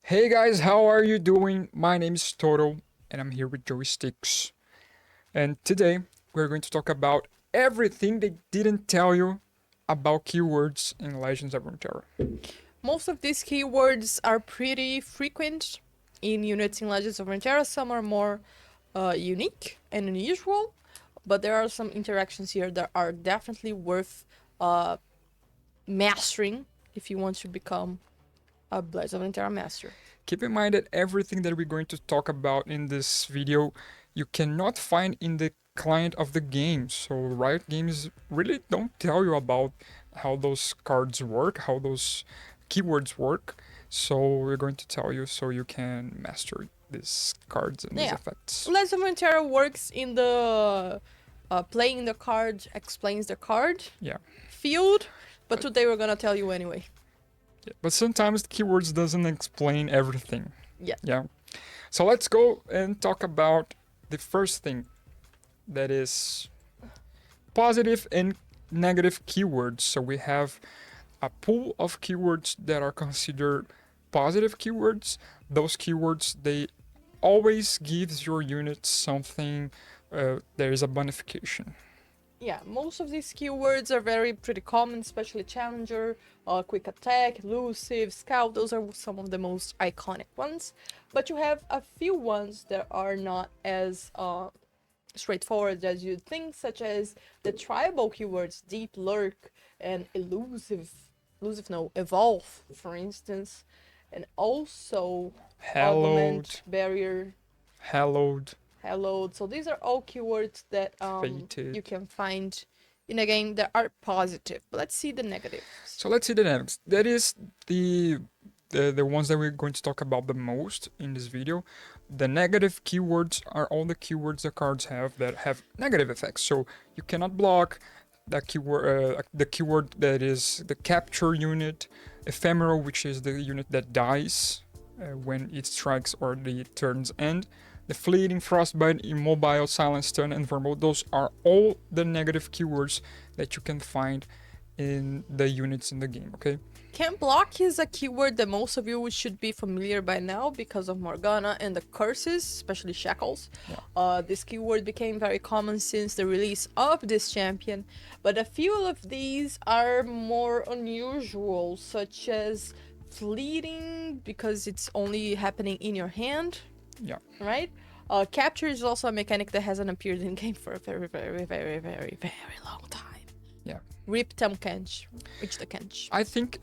Hey guys, how are you doing? My name is Toto and I'm here with Joey Sticks. And today we're going to talk about everything they didn't tell you about keywords in Legends of Runeterra. Most of these keywords are pretty frequent in units in Legends of Runeterra. Some are more unique and unusual, but there are some interactions here that are definitely worth uh, mastering if you want to become a Legends of Runeterra master. Keep in mind that everything that we're going to talk about in this video you cannot find in the client of the game. So Riot Games really don't tell you about how those cards work, how those keywords work. So we're going to tell you so you can master these cards and these Yeah. effects. Legends of Runeterra works in the playing the card explains the card Yeah. field, but today we're gonna tell you anyway. Yeah, but sometimes the keywords doesn't explain everything. Yeah. Yeah. So let's go and talk about the first thing that is positive and negative keywords. So we have a pool of keywords that are considered positive keywords. Those keywords they always gives your unit something. There is a bonification. Yeah, most of these keywords are pretty common, especially Challenger, Quick Attack, Elusive, Scout. Those are some of the most iconic ones. But you have a few ones that are not as straightforward as you'd think, such as the tribal keywords Deep Lurk and Evolve, for instance, and also Augment, Barrier, Hallowed. So these are all keywords that Fated. you can find in a game that are positive. But let's see the negatives. So let's see the negatives. That is the ones that we're going to talk about the most in this video. The negative keywords are all the keywords the cards have that have negative effects. So you cannot block the keyword that is the capture unit, ephemeral, which is the unit that dies when it strikes or the turn's end. The fleeting, frostbite, immobile, silent, stun, and verbal. Those are all the negative keywords that you can find in the units in the game, okay? Can block is a keyword that most of you should be familiar by now because of Morgana and the curses, especially Shackles. Yeah. This keyword became very common since the release of this champion, but a few of these are more unusual, such as fleeting because it's only happening in your hand. Yeah. Right? Capture is also a mechanic that hasn't appeared in game for a very, very, very, very, very long time. Yeah. Rip Tam Kench. Which the Kench. I think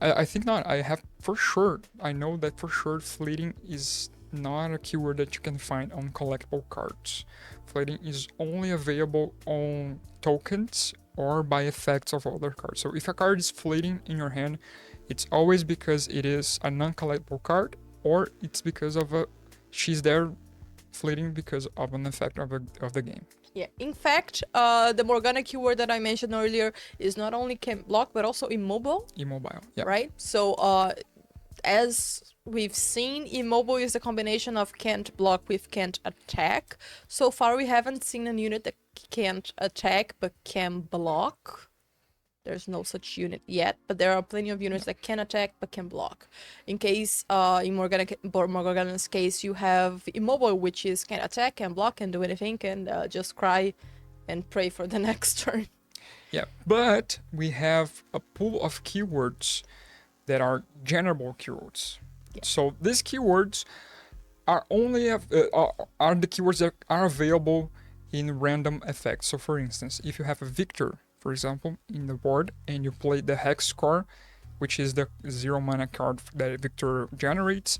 I think not. I have for sure. I know that for sure fleeting is not a keyword that you can find on collectible cards. Fleeting is only available on tokens or by effects of other cards. So if a card is fleeting in your hand, it's always because it is a non-collectible card, or it's because of she's there fleeting because of an effect of the game. Yeah, in fact, the Morgana keyword that I mentioned earlier is not only can block but also immobile. Immobile, yeah. Right? So, as we've seen, immobile is a combination of can't block with can't attack. So far, we haven't seen a unit that can't attack but can block. There's no such unit yet, but there are plenty of units that can attack but can block. In case, in Morgana's case, you have immobile, which is can attack, can block, can do anything, can just cry and pray for the next turn. Yeah, but we have a pool of keywords that are generable keywords. Yeah. So these keywords are only are the keywords that are available in random effects. So for instance, if you have a Victor, for example, in the board and you play the Hex Score, which is the 0 mana card that Victor generates,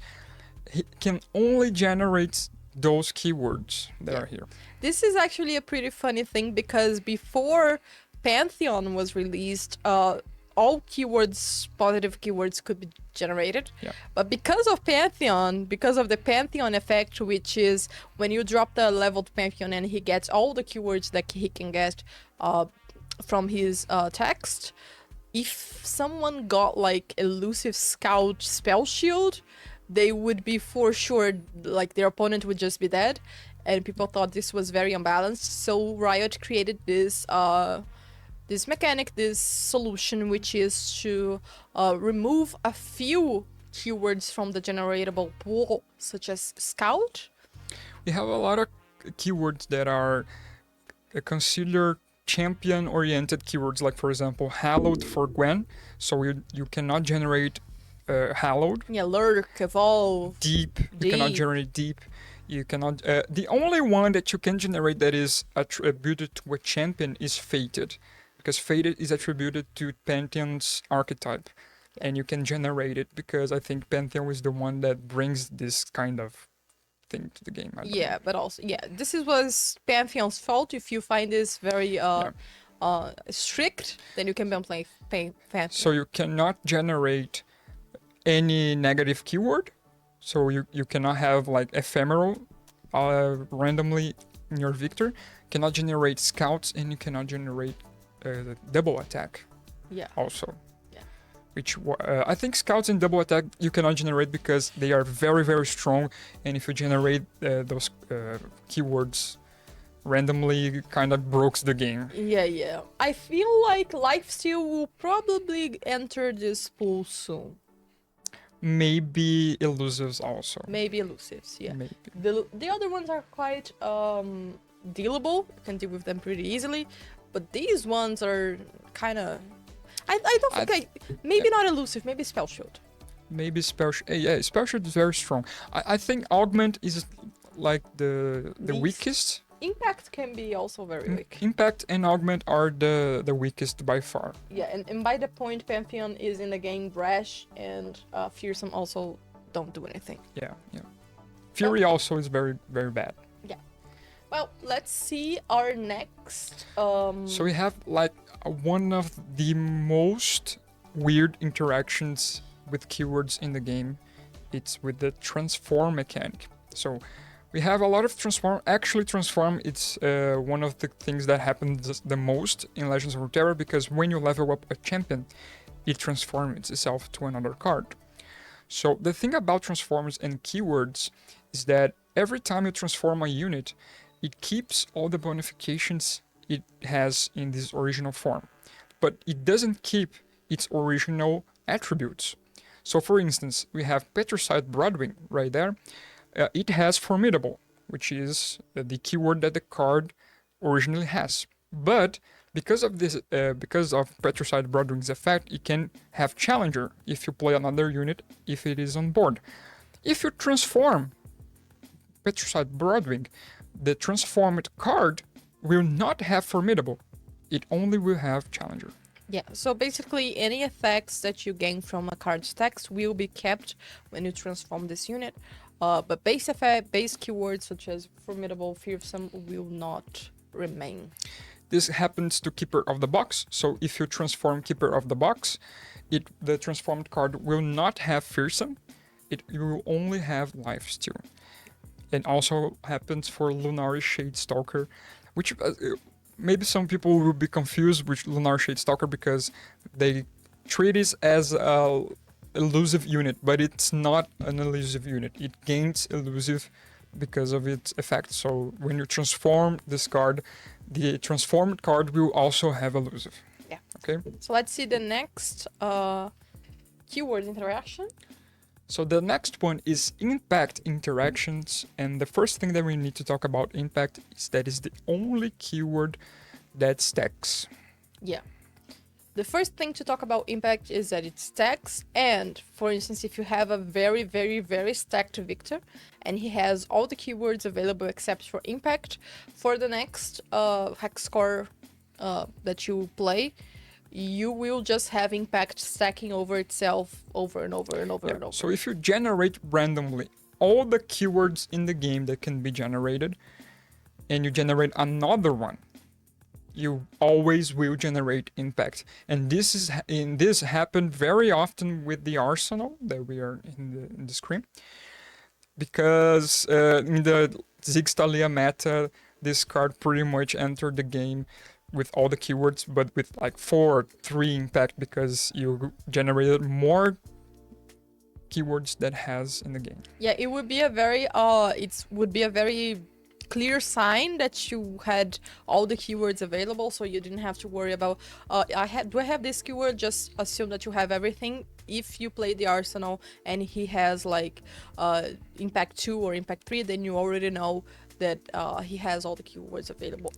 he can only generate those keywords that are here. This is actually a pretty funny thing because before Pantheon was released, all keywords, positive keywords, could be generated. Yeah. But because of Pantheon, because of the Pantheon effect, which is when you drop the leveled Pantheon and he gets all the keywords that he can get from his text, if someone got like Elusive Scout Spell Shield, they would be for sure, like their opponent would just be dead. And people thought this was very unbalanced. So Riot created this this mechanic, this solution, which is to remove a few keywords from the generatable pool, such as Scout. We have a lot of keywords that are considered champion-oriented keywords, like for example, Hallowed for Gwen. So you cannot generate Hallowed. Yeah, Lurk, Evolve. Deep. You cannot Deep. generate Deep. You cannot. The only one that you can generate that is attributed to a champion is Fated, because Fated is attributed to Pantheon's archetype, and you can generate it because I think Pantheon is the one that brings this kind of thing to the game. I don't know. But also, this was Pantheon's fault. If you find this very strict, then you can ban Pantheon. So you cannot generate any negative keyword. So you cannot have like ephemeral randomly in your victor. Cannot generate scouts, and you cannot generate double attack. Yeah. Also. Yeah. Which I think scouts and double attack you cannot generate because they are very, very strong, and if you generate those keywords randomly, kind of breaks the game. Yeah. I feel like Lifesteal will probably enter this pool soon. Maybe elusives also. Maybe elusives, yeah. Maybe. The other ones are quite dealable. You can deal with them pretty easily. But these ones are kind of... I don't think maybe not elusive, maybe Spell Shield. Maybe Spell Shield. Yeah, Spell Shield is very strong. I think Augment is like the weakest. Impact can be also very weak. Impact and Augment are the weakest by far. Yeah, and by the point Pantheon is in the game, Brash and Fearsome also don't do anything. Yeah. Fury also is very, very bad. Yeah. Well, let's see our next... So we have like one of the most weird interactions with keywords in the game. It's with the transform mechanic. So we have a lot of transform. Actually, transform, it's one of the things that happens the most in Legends of Runeterra, because when you level up a champion, it transforms itself to another card. So the thing about transforms and keywords is that every time you transform a unit, it keeps all the bonifications it has in this original form, but it doesn't keep its original attributes. So for instance, we have Petricide Broodwing right there. It has Formidable, which is the keyword that the card originally has. But because of this, because of Petricide Broodwing's effect, it can have Challenger if you play another unit if it is on board. If you transform Petricide Broodwing, the transformed card will not have Formidable. It only will have Challenger. Yeah, so basically any effects that you gain from a card's text will be kept when you transform this unit. But base keywords such as Formidable, Fearsome will not remain. This happens to Keeper of the Box. So if you transform Keeper of the Box, the transformed card will not have Fearsome. You will only have Lifesteal. And also happens for Lunari Shadestalker, which maybe some people will be confused with Lunari Shadestalker because they treat it as a elusive unit, but it's not an elusive unit. It gains elusive because of its effect. So when you transform this card, the transformed card will also have elusive. Yeah. Okay. So let's see the next keyword interaction. So the next one is impact interactions, and the first thing that we need to talk about impact is that is the only keyword that stacks. Yeah. The first thing to talk about impact is that it stacks, and for instance, if you have a very, very, very stacked victor and he has all the keywords available except for impact, for the next hex score that you play, you will just have impact stacking over itself over and over and over and over. So if you generate randomly all the keywords in the game that can be generated, and you generate another one, you always will generate impact. And this happened very often with the arsenal that we are in the screen, because in the Zigstalia meta, this card pretty much entered the game with all the keywords, but with like 4 or 3 impact, because you generated more keywords that has in the game. Yeah, it would be a very clear sign that you had all the keywords available, so you didn't have to worry about do I have this keyword? Just assume that you have everything. If you play the Arsenal and he has like Impact 2 or Impact 3, then you already know that he has all the keywords available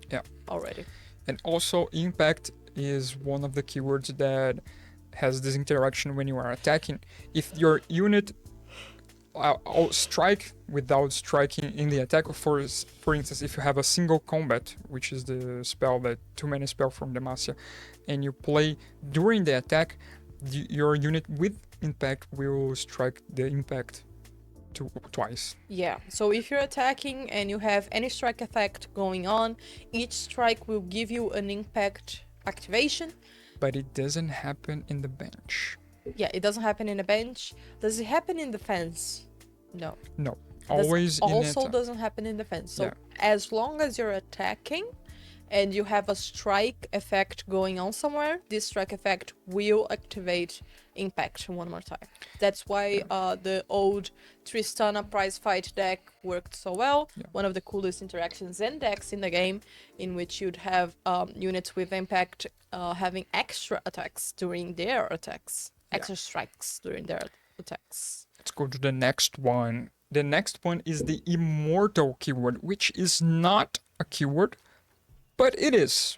already. And also, Impact is one of the keywords that has this interaction when you are attacking. If your unit strike without striking in the attack, for instance, if you have a single combat, which is the spell, that 2-mana spell from Demacia, and you play during the attack, your unit with Impact will strike the Impact twice. Yeah, so if you're attacking and you have any strike effect going on, each strike will give you an Impact activation. But it doesn't happen in the bench. Yeah, it doesn't happen in the bench. Does it happen in defense? No. No. Always in also doesn't happen in defense. So as long as you're attacking and you have a strike effect going on somewhere, this strike effect will activate Impact one more time. That's why the old Tristana prize fight deck worked so well. Yeah. One of the coolest interactions and decks in the game, in which you'd have units with Impact having extra attacks during their attacks. Extra strikes during their attacks. Let's go to the next one. The next one is the Immortal keyword, which is not a keyword, but it is.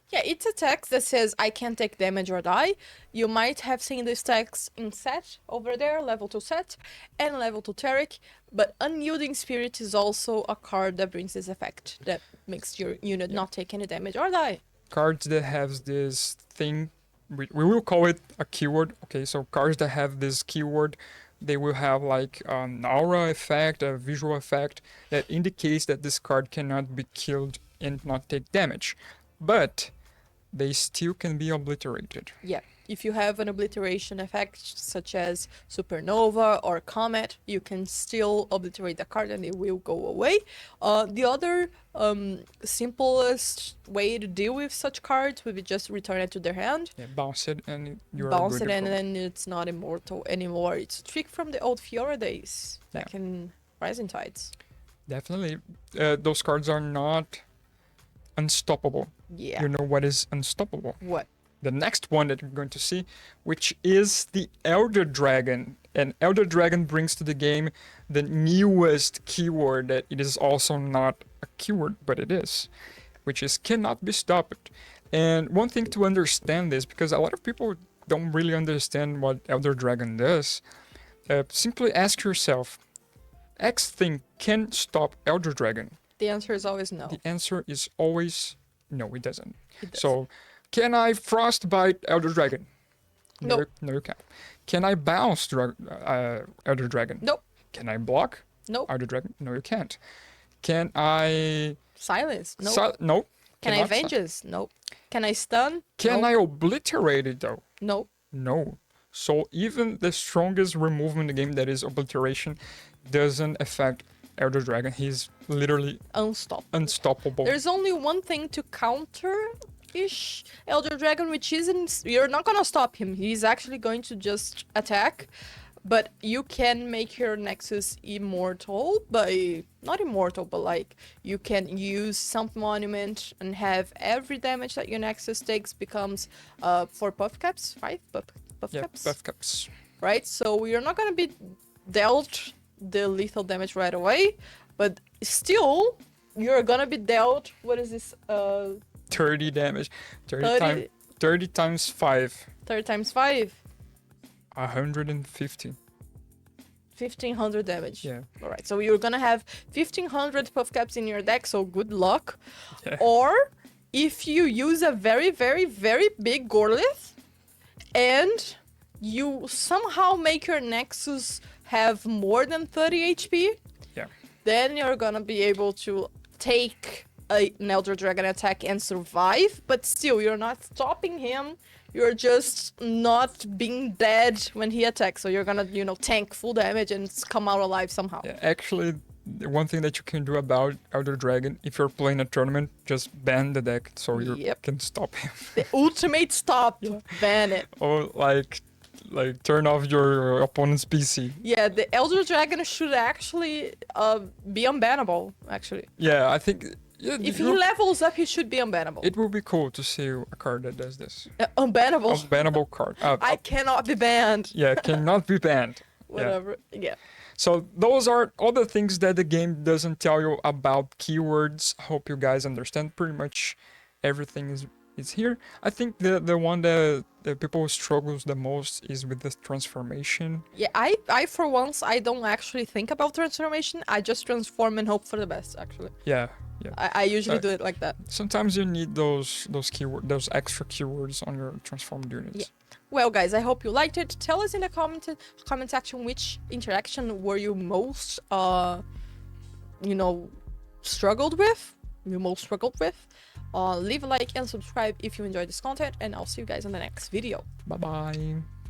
Yeah, it's a text that says I can't take damage or die. You might have seen this text in set over there, level 2 set, and level 2 Taric, but Unyielding Spirit is also a card that brings this effect, that makes your unit not take any damage or die. Cards that have this thing, we will call it a keyword. Okay, so cards that have this keyword, they will have like an aura effect, a visual effect that indicates that this card cannot be killed and not take damage. But they still can be obliterated. Yeah, if you have an obliteration effect such as Supernova or Comet, you can still obliterate the card and it will go away. The other simplest way to deal with such cards would be just return it to their hand. Yeah, bounce it and you're bounce good it to and go. then it's not immortal anymore. It's a trick from the old Fiora days that can rise in tides. Definitely. Those cards are not unstoppable. Yeah. You know what is unstoppable? What? The next one that you're going to see, which is the Elder Dragon. And Elder Dragon brings to the game the newest keyword that it is also not a keyword, but it is, which is cannot be stopped. And one thing to understand this, because a lot of people don't really understand what Elder Dragon does, simply ask yourself, X thing can stop Elder Dragon? The answer is always no. The answer is always no, it doesn't. It does. So, can I Frostbite Elder Dragon? Nope. No, you can't. Can I bounce Elder Dragon? Nope. Can I block Nope. Elder Dragon? No, you can't. Can I... Silence? Nope. No. Can I Cannot Vengeance? Nope. Can I Stun? Can Nope. I obliterate it though? Nope. No. So even the strongest remove in the game, that is obliteration, doesn't affect Elder Dragon. He's literally unstoppable. There's only one thing to counter-ish Elder Dragon, which isn't... You're not gonna stop him. He's actually going to just attack. But you can make your Nexus immortal by... Not immortal, but like... You can use some monument and have every damage that your Nexus takes becomes 4 buff caps? 5 buff caps? Buff caps. Right? So you're not gonna be dealt the lethal damage right away, but still you're gonna be dealt, what is this, 30 damage. 30 times 5. 30 times 5, 150. 1500 damage. Yeah. All right, so you're gonna have 1500 puff caps in your deck, so good luck. Yeah. Or if you use a very, very, very big Gorlith and you somehow make your Nexus have more than 30 HP, then you're gonna be able to take an Elder Dragon attack and survive, but still, you're not stopping him. You're just not being dead when he attacks, so you're gonna, tank full damage and come out alive somehow. Yeah, actually, the one thing that you can do about Elder Dragon, if you're playing a tournament, just ban the deck so you can stop him. The ultimate stop, ban it. Or like like turn off your opponent's PC. Yeah, the Elder Dragon should actually be unbannable, actually. Yeah, I think. Yeah, If he levels up, he should be unbannable. it will be cool to see a card that does this. Unbannable. Unbannable card. I cannot be banned. Yeah, cannot be banned. Whatever. Yeah. So those are all the things that the game doesn't tell you about keywords. Hope you guys understand pretty much everything is here. I think the one that people struggles the most is with the transformation. Yeah, I for once, I don't actually think about transformation. I just transform and hope for the best, actually. Yeah. I usually do it like that. Sometimes you need those those extra keywords on your transformed units. Yeah. Well, guys, I hope you liked it. Tell us in the comment section which interaction were you most, struggled with. Leave a like and subscribe if you enjoyed this content, and I'll see you guys in the next video. Bye bye.